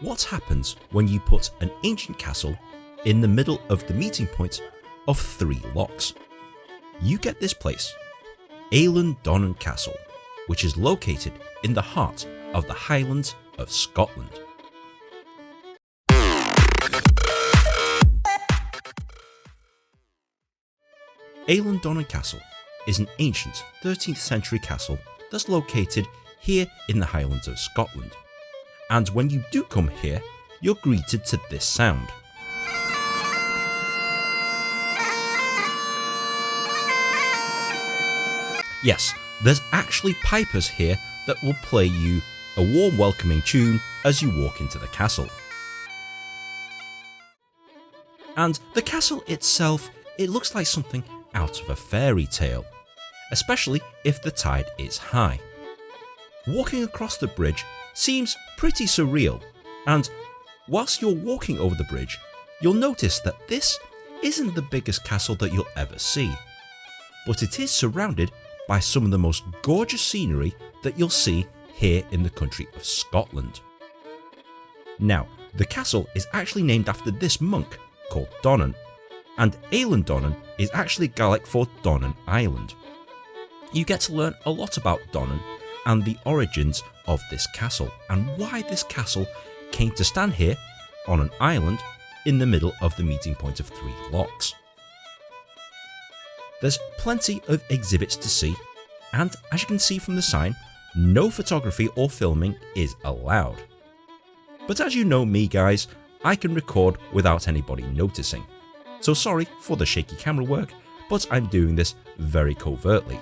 What happens when you put an ancient castle in the middle of the meeting point of 3 lochs? You get this place, Eilean Donan Castle, which is located in the heart of the Highlands of Scotland. Eilean Donan Castle is an ancient 13th century castle that's located here in the Highlands of Scotland. And when you do come here, you're greeted to this sound. Yes, there's actually pipers here that will play you a warm welcoming tune as you walk into the castle. And the castle itself, it looks like something out of a fairy tale, especially if the tide is high. Walking across the bridge seems pretty surreal, and whilst you're walking over the bridge, you'll notice that this isn't the biggest castle that you'll ever see, but it is surrounded by some of the most gorgeous scenery that you'll see here in the country of Scotland. Now, the castle is actually named after this monk called Donan, and Eilean Donan is actually Gaelic for Donan Island. You get to learn a lot about Donan and the origins of this castle and why this castle came to stand here on an island in the middle of the meeting point of 3 lochs. There's plenty of exhibits to see, and as you can see from the sign, no photography or filming is allowed. But as you know me guys, I can record without anybody noticing. So sorry for the shaky camera work, but I'm doing this very covertly.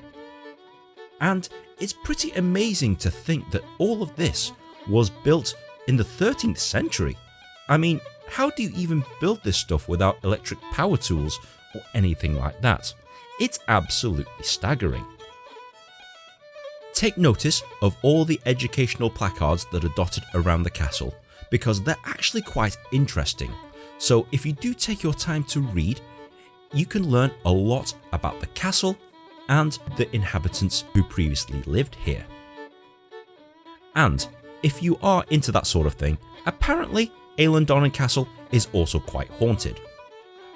And it's pretty amazing to think that all of this was built in the 13th century. I mean, how do you even build this stuff without electric power tools or anything like that? It's absolutely staggering. Take notice of all the educational placards that are dotted around the castle, because they're actually quite interesting. So if you do take your time to read, you can learn a lot about the castle and the inhabitants who previously lived here. And if you are into that sort of thing, apparently Eilean Donan Castle is also quite haunted.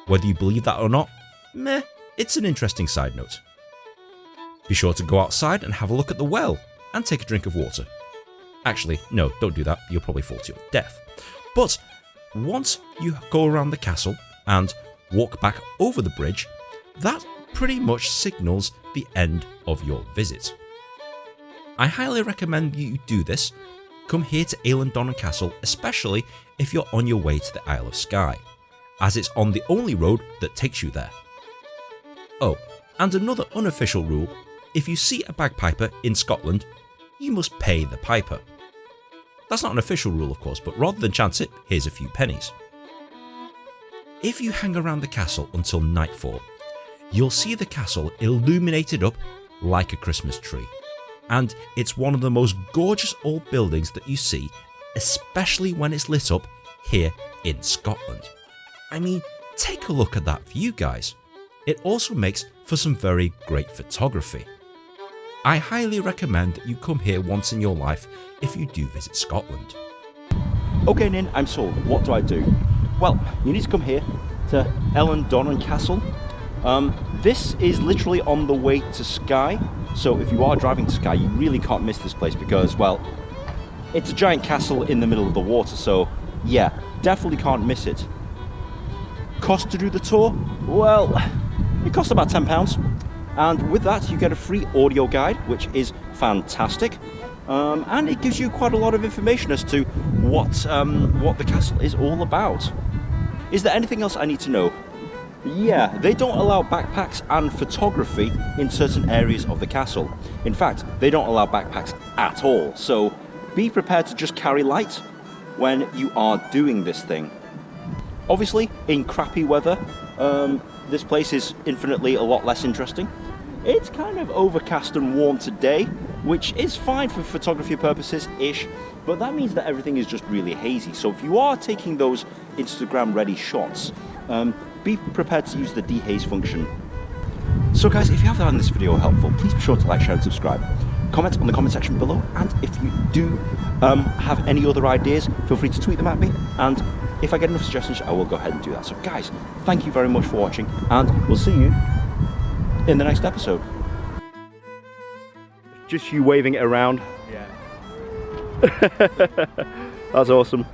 Whether you believe that or not, meh, it's an interesting side note. Be sure to go outside and have a look at the well and take a drink of water. Actually, no, don't do that, you'll probably fall to your death. But once you go around the castle and walk back over the bridge, that pretty much signals the end of your visit. I highly recommend you do this. Come here to Eilean Donan Castle, especially if you're on your way to the Isle of Skye, as it's on the only road that takes you there. Oh, and another unofficial rule, if you see a bagpiper in Scotland, you must pay the piper. That's not an official rule of course, but rather than chance it, here's a few pennies. If you hang around the castle until nightfall, you'll see the castle illuminated up like a Christmas tree. And it's one of the most gorgeous old buildings that you see, especially when it's lit up here in Scotland. I mean, take a look at that view guys. It also makes for some very great photography. I highly recommend that you come here once in your life if you do visit Scotland. Okay Nin, I'm sold. What do I do? Well, you need to come here to Eilean Donan Castle. This is literally on the way to Skye, so if you are driving to Skye, you really can't miss this place because, well, it's a giant castle in the middle of the water, so yeah, definitely can't miss it. Cost to do the tour? Well, it costs about £10. And with that, you get a free audio guide, which is fantastic. And it gives you quite a lot of information as to what the castle is all about. Is there anything else I need to know? Yeah, they don't allow backpacks and photography in certain areas of the castle. In fact, they don't allow backpacks at all. So be prepared to just carry light when you are doing this thing. Obviously, in crappy weather, this place is infinitely a lot less interesting. It's kind of overcast and warm today, which is fine for photography purposes-ish, but that means that everything is just really hazy. So if you are taking those Instagram-ready shots, be prepared to use the dehaze function. So guys, if you have found this video helpful, please be sure to like, share and subscribe. comment on the comment section below, and if you do have any other ideas, feel free to tweet them at me, and if I get enough suggestions, I will go ahead and do that. So guys, thank you very much for watching, and we'll see you in the next episode. Just you waving it around. Yeah. That's awesome.